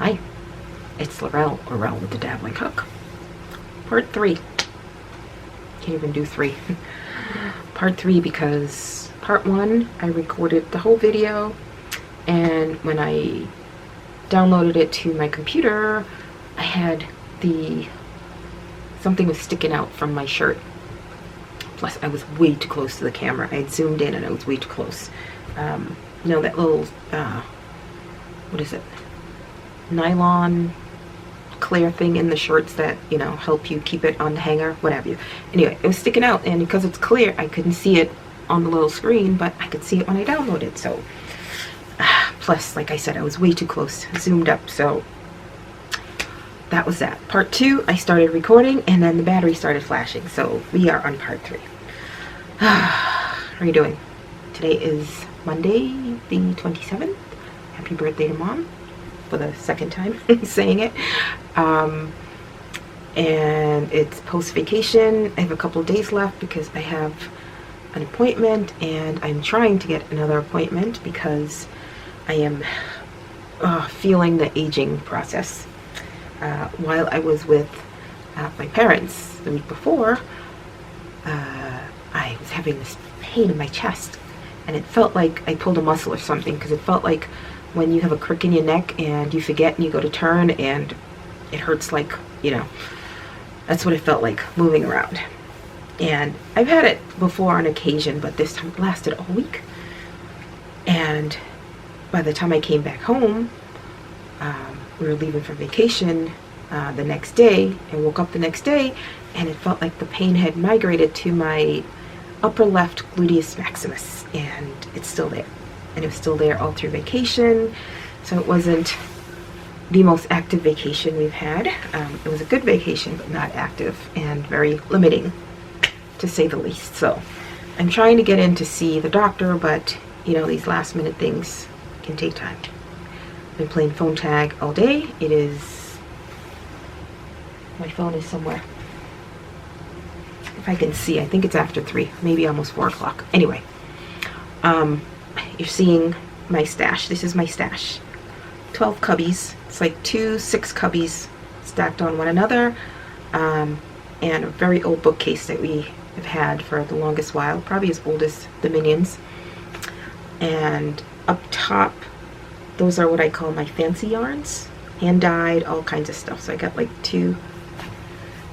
Hi, it's Laurel with the Dabbling Hook. Part 3. Can't even do 3. Part 3 because part 1 I recorded the whole video, and when I downloaded it to my computer, I had something was sticking out from my shirt. Plus, I was way too close to the camera. I had zoomed in and I was way too close. You know, that little, what is it? Nylon clear thing in the shirts that, you know, help you keep it on the hanger, what have you. Anyway, it was sticking out, and because it's clear, I couldn't see it on the little screen, but I could see it when I downloaded. So, plus, like I said, I was way too close, zoomed up, so that was that. Part 2, I started recording, and then the battery started flashing, so we are on part 3. How are you doing? Today is Monday, the 27th. Happy birthday to Mom, for the second time saying it. And it's post-vacation. I have a couple of days left because I have an appointment, and I'm trying to get another appointment because I am feeling the aging process. While I was with my parents the week before, I was having this pain in my chest, and it felt like I pulled a muscle or something, because it felt like when you have a crick in your neck and you forget and you go to turn and it hurts, like, you know, that's what it felt like moving around. And I've had it before on occasion, but this time it lasted all week. And by the time I came back home, we were leaving for vacation the next day. I woke up the next day and it felt like the pain had migrated to my upper left gluteus maximus, and it's still there. And it was still there all through vacation, so it wasn't the most active vacation we've had. It was a good vacation, but not active, and very limiting, to say the least. So I'm trying to get in to see the doctor, but you know, these last minute things can take time. I've been playing phone tag all day. It is, my phone is somewhere. If I can see, I think it's after 3, maybe almost 4 o'clock. Anyway, you're seeing my stash. This is my stash. 12 cubbies. It's like 2 6 cubbies stacked on one another, and a very old bookcase that we have had for the longest while, probably as old as the Minions. And up top, those are what I call my fancy yarns, hand dyed, all kinds of stuff. So I got like two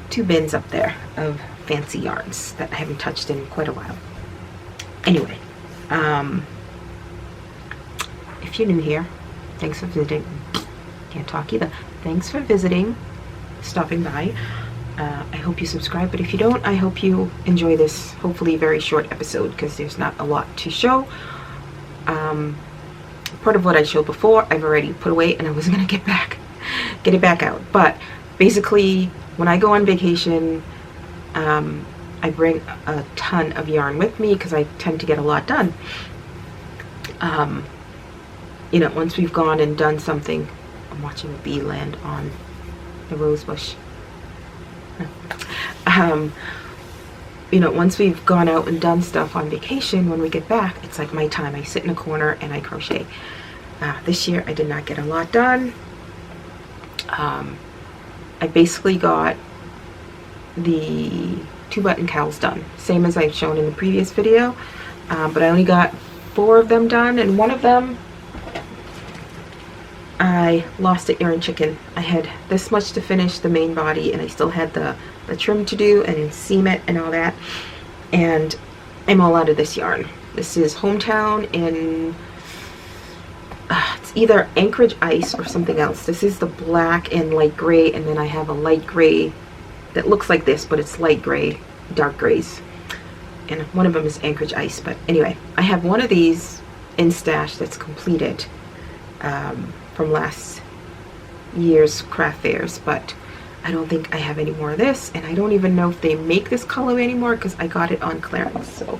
bins up there of fancy yarns that I haven't touched in quite a while. Anyway, if you're new here, thanks for visiting. Can't talk either. Thanks for visiting, stopping by. I hope you subscribe, but if you don't, I hope you enjoy this hopefully very short episode, because there's not a lot to show. Part of what I showed before I've already put away, and I was gonna get it back out. But basically, when I go on vacation, I bring a ton of yarn with me because I tend to get a lot done. You know, once we've gone and done something, I'm watching a bee land on the rose bush. You know, once we've gone out and done stuff on vacation, when we get back, it's like my time. I sit in a corner and I crochet. This year I did not get a lot done. I basically got the 2-button cowls done, same as I've shown in the previous video, but I only got 4 of them done, and one of them I lost at Erin Chicken. I had this much to finish the main body, and I still had the trim to do and seam it and all that, and I'm all out of this yarn. This is Hometown in it's either Anchorage Ice or something else. This is the black and light gray, and then I have a light gray that looks like this, but it's light gray, dark grays, and one of them is Anchorage Ice. But anyway, I have one of these in stash that's completed from last year's craft fairs, but I don't think I have any more of this, and I don't even know if they make this colorway anymore because I got it on clearance. So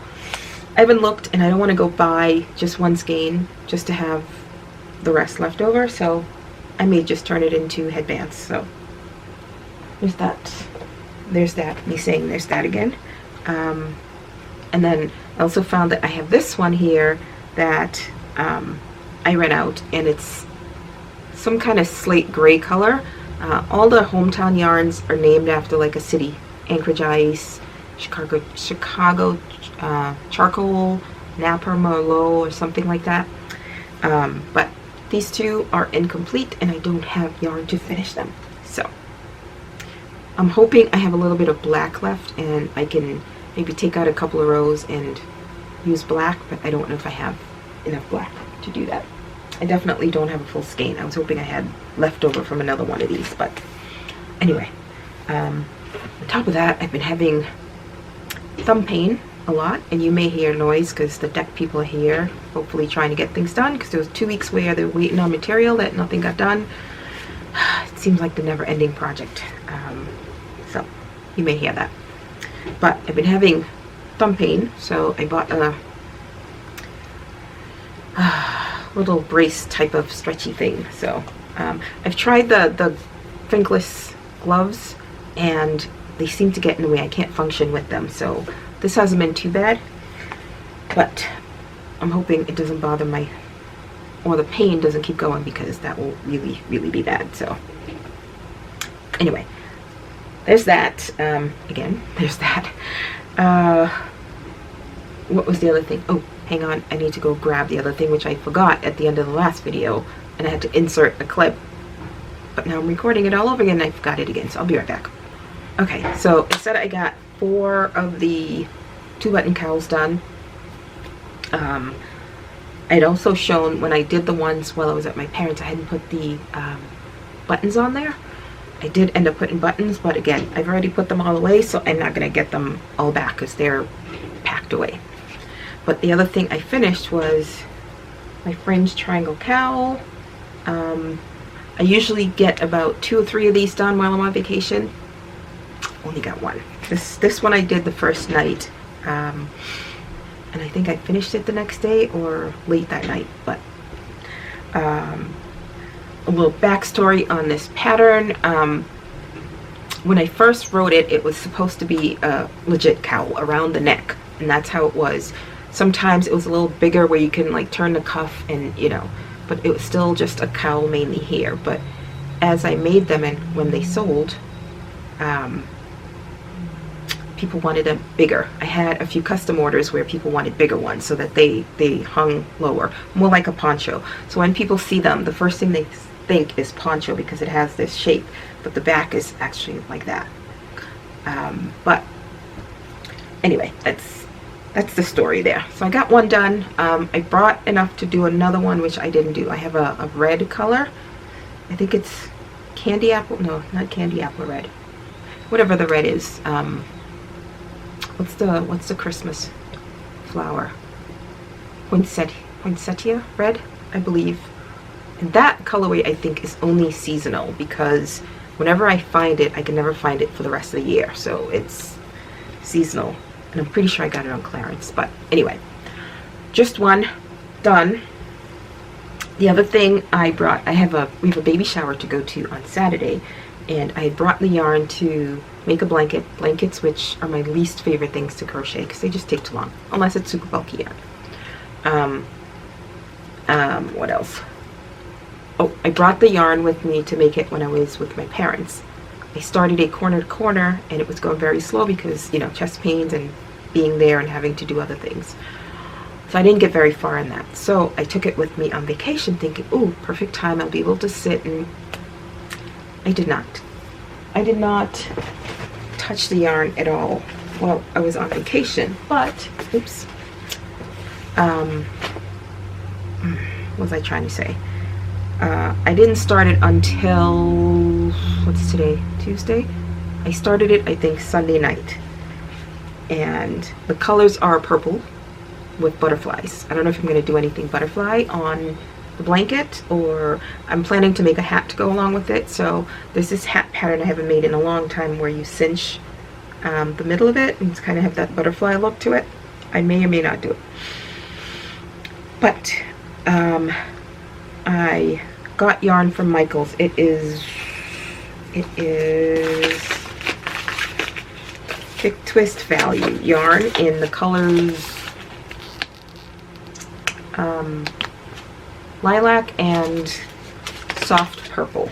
I haven't looked, and I don't want to go buy just one skein just to have the rest left over, so I may just turn it into headbands. So there's that. There's that. Me saying there's that again. And then I also found that I have this one here that I ran out, and it's some kind of slate gray color. All the hometown yarns are named after like a city. Anchorage Ice, Chicago Charcoal, Napa Merlot, or something like that. But these two are incomplete and I don't have yarn to finish them. So I'm hoping I have a little bit of black left and I can maybe take out a couple of rows and use black, but I don't know if I have enough black to do that. I definitely don't have a full skein. I was hoping I had leftover from another one of these, but anyway. On top of that, I've been having thumb pain a lot, and you may hear noise because the deck people are here, hopefully trying to get things done, because there was 2 weeks where they were waiting on material that nothing got done. It seems like the never-ending project. So you may hear that. But I've been having thumb pain, so I bought a little brace type of stretchy thing. So I've tried the fingerless gloves and they seem to get in the way. I can't function with them, so this hasn't been too bad, but I'm hoping it doesn't bother my, or the pain doesn't keep going, because that will really be bad. So anyway, there's that. Again, there's that. What was the other thing? Oh, hang on, I need to go grab the other thing, which I forgot at the end of the last video, and I had to insert a clip, but now I'm recording it all over again and I forgot it again, so I'll be right back. Okay, so I said I got 4 of the 2-button cowls done. I'd also shown when I did the ones while I was at my parents', I hadn't put the buttons on there. I did end up putting buttons, but again, I've already put them all away, so I'm not going to get them all back because they're packed away. But the other thing I finished was my fringe triangle cowl. I usually get about 2 or 3 of these done while I'm on vacation. Only got 1. This one I did the first night, and I think I finished it the next day or late that night. But a little backstory on this pattern. When I first wrote it, it was supposed to be a legit cowl around the neck, and that's how it was. Sometimes it was a little bigger where you can like turn the cuff and, you know, but it was still just a cowl mainly here. But as I made them and when they sold, people wanted them bigger. I had a few custom orders where people wanted bigger ones so that they hung lower, more like a poncho. So when people see them, the first thing they think is poncho because it has this shape, but the back is actually like that. But anyway, that's the story there. So I got one done. I brought enough to do another one, which I didn't do. I have a red color. I think it's candy apple. No, not candy apple red. Whatever the red is. What's the Christmas flower? Poinsettia red, I believe. And that colorway I think is only seasonal, because whenever I find it, I can never find it for the rest of the year. So it's seasonal. And I'm pretty sure I got it on clearance. But anyway, just one done. The other thing I brought, we have a baby shower to go to on Saturday, and I brought the yarn to make a blankets, which are my least favorite things to crochet because they just take too long, unless it's super bulky yarn. What else? Oh, I brought the yarn with me to make it when I was with my parents. I started a corner to corner and it was going very slow because, you know, chest pains and being there and having to do other things. So I didn't get very far in that. So I took it with me on vacation thinking, ooh, perfect time, I'll be able to sit, and I did not. I did not touch the yarn at all while I was on vacation, but, oops. What was I trying to say? I didn't start it until, what's today? Tuesday? I started it, I think, Sunday night. And the colors are purple with butterflies. I don't know if I'm going to do anything butterfly on the blanket, or I'm planning to make a hat to go along with it. So there's this hat pattern I haven't made in a long time where you cinch the middle of it and it's kind of have that butterfly look to it. I may or may not do it. But I got yarn from Michael's. It is Thick Twist Value yarn in the colors lilac and soft purple.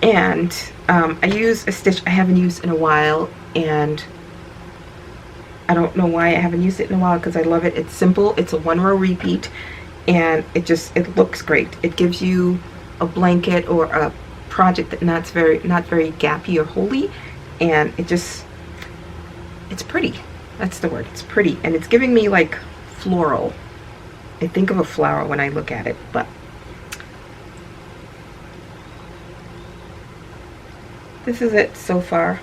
And I use a stitch I haven't used in a while, and I don't know why I haven't used it in a while, because I love it. It's simple. It's a 1-row repeat, and it looks great. It gives you a blanket or a project that not very gappy or holey, and it's pretty. That's the word. It's pretty, and it's giving me like floral. I think of a flower when I look at it, but this is it so far.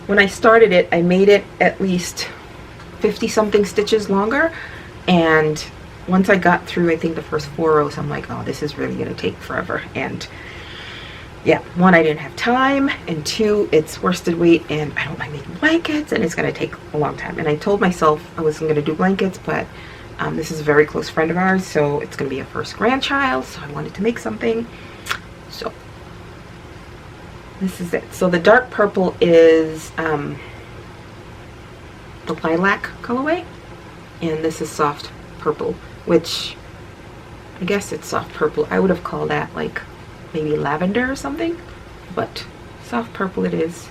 When I started it, I made it at least 50 something stitches longer, and once I got through, I think the first 4 rows, I'm like, oh, this is really gonna take forever. And yeah, 1, I didn't have time, and 2, it's worsted weight, and I don't like making blankets, and it's gonna take a long time. And I told myself I wasn't gonna do blankets, but this is a very close friend of ours, so it's gonna be a first grandchild, so I wanted to make something. So this is it. So the dark purple is the lilac colorway, and this is soft purple, which I guess it's soft purple. I would have called that like maybe lavender or something, but soft purple it is.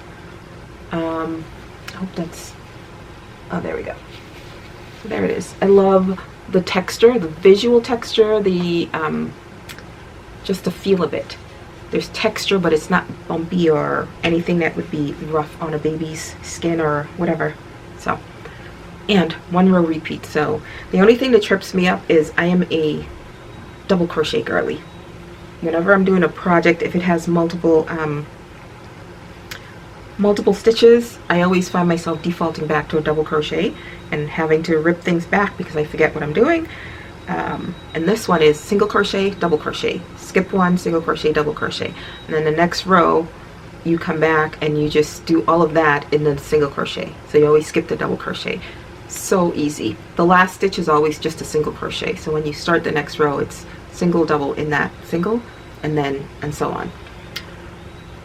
I hope that's, oh, there we go. So there it is. I love the texture, the visual texture, the just the feel of it. There's texture, but it's not bumpy or anything that would be rough on a baby's skin or whatever. So, and 1-row repeat. So the only thing that trips me up is I am a double crochet girly. Whenever I'm doing a project, if it has multiple stitches, I always find myself defaulting back to a double crochet and having to rip things back because I forget what I'm doing. And this one is single crochet, double crochet, skip 1, single crochet, double crochet, and then the next row you come back and you just do all of that in the single crochet. So you always skip the double crochet. So easy. The last stitch is always just a single crochet, so when you start the next row, it's single, double in that single, and then and so on.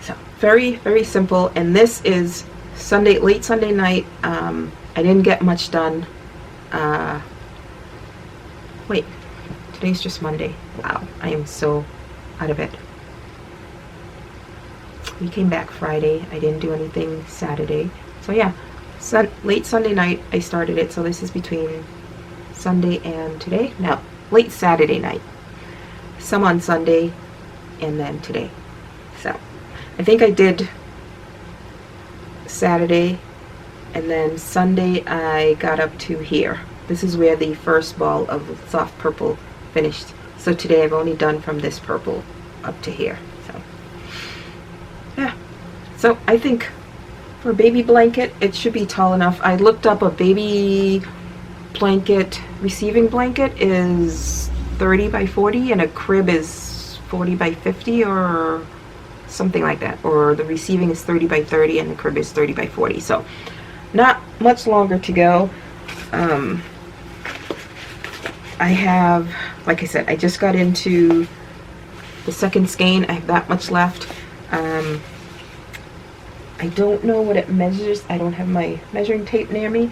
So very, very simple. And this is Sunday, late Sunday night. I didn't get much done. Wait, today's just Monday. Wow, I am so out of it. We came back Friday. I didn't do anything Saturday. So yeah, late Sunday night I started it. So this is between Sunday and today. No, late Saturday night. Some on Sunday, and then today. So I think I did Saturday, and then Sunday I got up to here. This is where the first ball of soft purple finished. So today I've only done from this purple up to here. So yeah. So I think for a baby blanket, it should be tall enough. I looked up a baby blanket, receiving blanket is 30 by 40, and a crib is 40 by 50 or something like that. Or the receiving is 30 by 30 and the crib is 30 by 40. So not much longer to go. I have, like I said, I just got into the second skein. I have that much left. I don't know what it measures. I don't have my measuring tape near me,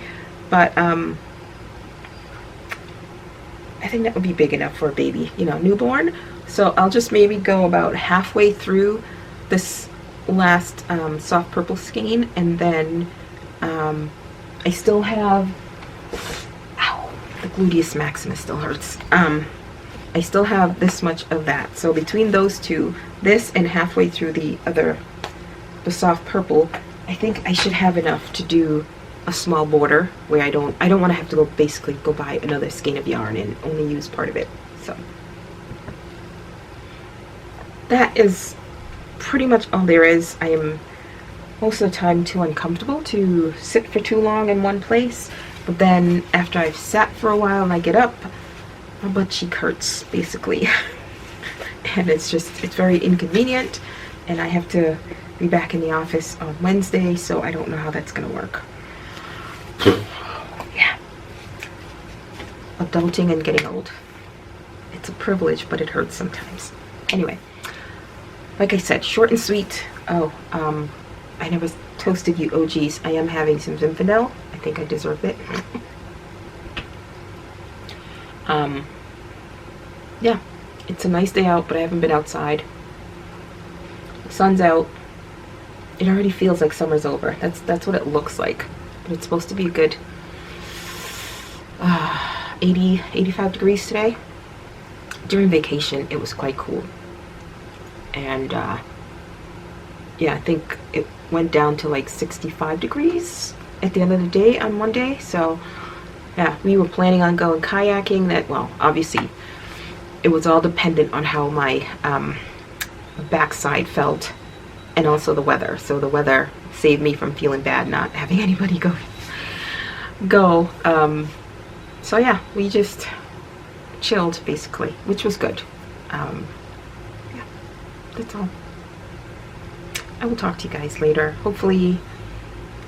but I think that would be big enough for a baby, you know, newborn. So I'll just maybe go about halfway through this last soft purple skein, and then I still have, ow, the gluteus maximus still hurts. I still have this much of that. So between those two, this and halfway through the soft purple, I think I should have enough to do a small border where I don't want to have to basically go buy another skein of yarn and only use part of it. So that is pretty much all there is. I am most of the time too uncomfortable to sit for too long in one place, but then after I've sat for a while and I get up, my butt cheek hurts basically. And it's very inconvenient, and I have to be back in the office on Wednesday, so I don't know how that's gonna work. Yeah, adulting and getting old, it's a privilege, but it hurts sometimes. Anyway, like I said, short and sweet. Oh, I never toasted you OGs. I am having some Zinfandel. I think I deserve it. Yeah, It's a nice day out, but I haven't been outside. The sun's out. It already feels like summer's over. That's what it looks like. But it's supposed to be a good 85 degrees today. During vacation, it was quite cool. And yeah, I think it went down to like 65 degrees at the end of the day on Monday. So yeah, we were planning on going kayaking. That, well, obviously it was all dependent on how my backside felt and also the weather. So the weather saved me from feeling bad not having anybody go. So yeah, we just chilled basically, which was good. Yeah, that's all. I will talk to you guys later, hopefully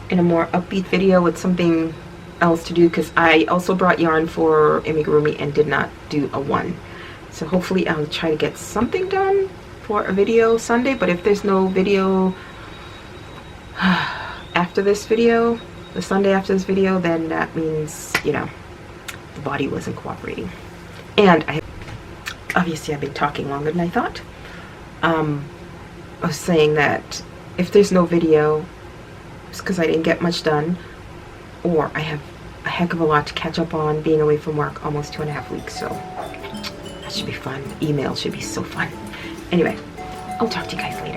in a more upbeat video with something else to do, because I also brought yarn for amigurumi and did not do a one. So hopefully I'll try to get something done for a video Sunday. But if there's no video after this video, the Sunday after this video, then that means, you know, the body wasn't cooperating. And obviously I've been talking longer than I thought. I was saying that if there's no video, it's because I didn't get much done, or I have a heck of a lot to catch up on being away from work almost 2.5 weeks. So that should be fun. Email should be so fun. Anyway, I'll talk to you guys later.